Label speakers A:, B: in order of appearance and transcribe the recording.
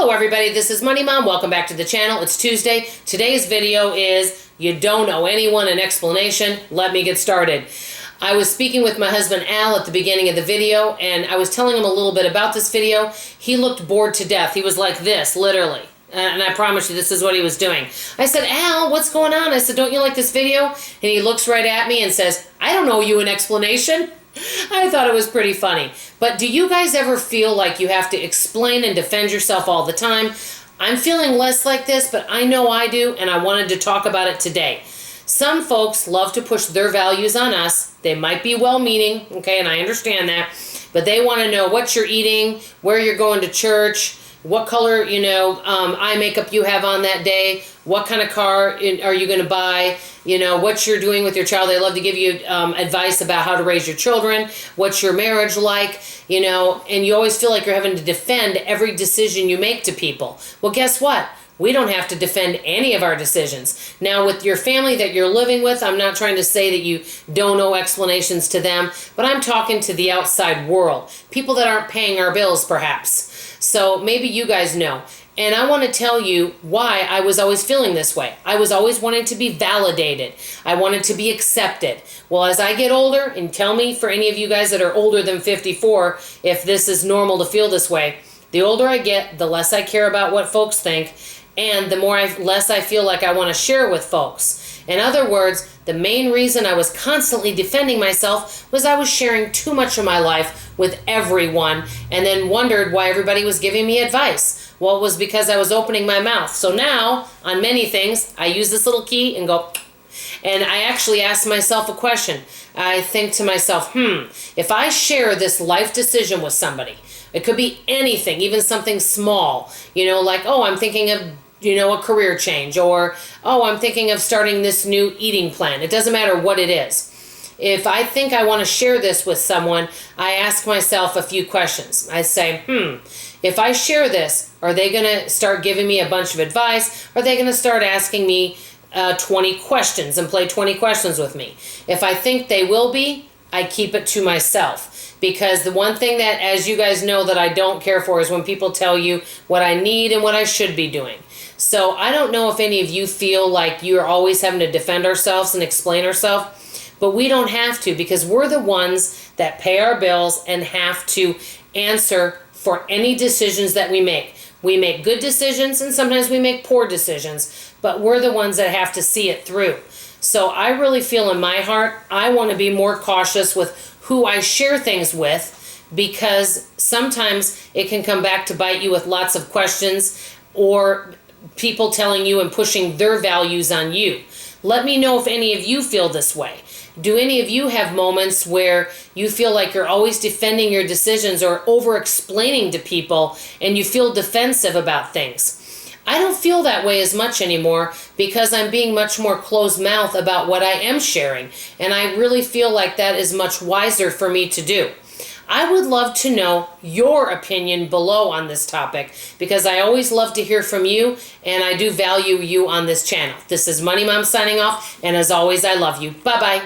A: Hello everybody, this is Money Mom. Welcome back to the channel. It's Tuesday. Today's video is You Don't Owe Anyone an Explanation. Let me get started. I was speaking with my husband Al at the beginning of the video, and I was telling him a little bit about this video. He looked bored to death. He was like this, literally. And I promise you this is what he was doing. I said, Al, what's going on? I said, don't you like this video? And he looks right at me and says, I don't owe you an explanation. I thought it was pretty funny. But do you guys ever feel like you have to explain and defend yourself all the time? I'm feeling less like this, but I know I do, and I wanted to talk about it today. Some folks love to push their values on us. They might be well-meaning, okay, and I understand that, but they want to know what you're eating, where you're going to church, what color, eye makeup you have on that day, what kind of car are you going to buy, what you're doing with your child. They love to give you advice about how to raise your children, what's your marriage like, and you always feel like you're having to defend every decision you make to people. Well, guess what? We don't have to defend any of our decisions. Now, with your family that you're living with, I'm not trying to say that you don't owe explanations to them, but I'm talking to the outside world, people that aren't paying our bills, perhaps. So maybe you guys know. And I want to tell you why I was always feeling this way. I was always wanting to be validated. I wanted to be accepted. Well, as I get older, and tell me for any of you guys that are older than 54, if this is normal to feel this way, the older I get, the less I care about what folks think, and the less I feel like I want to share with folks. In other words, the main reason I was constantly defending myself was I was sharing too much of my life with everyone and then wondered why everybody was giving me advice. Well, it was because I was opening my mouth. So now, on many things, I use this little key and go, and I actually ask myself a question. I think to myself, if I share this life decision with somebody, it could be anything, even something small, like, oh, I'm thinking of a career change, or, oh, I'm thinking of starting this new eating plan. It doesn't matter what it is. If I think I want to share this with someone, I ask myself a few questions. I say, if I share this, are they going to start giving me a bunch of advice? Are they going to start asking me 20 questions and play 20 questions with me? If I think they will be, I keep it to myself. Because the one thing that, as you guys know, that I don't care for is when people tell you what I need and what I should be doing. So I don't know if any of you feel like you're always having to defend ourselves and explain ourselves, but we don't have to, because we're the ones that pay our bills and have to answer for any decisions that we make. We make good decisions and sometimes we make poor decisions, but we're the ones that have to see it through. So I really feel in my heart, I want to be more cautious with who I share things with, because sometimes it can come back to bite you with lots of questions or people telling you and pushing their values on you. Let me know if any of you feel this way. Do any of you have moments where you feel like you're always defending your decisions or over-explaining to people and you feel defensive about things? I don't feel that way as much anymore because I'm being much more closed-mouthed about what I am sharing, and I really feel like that is much wiser for me to do. I would love to know your opinion below on this topic, because I always love to hear from you, and I do value you on this channel. This is Money Mom signing off, and as always, I love you. Bye-bye.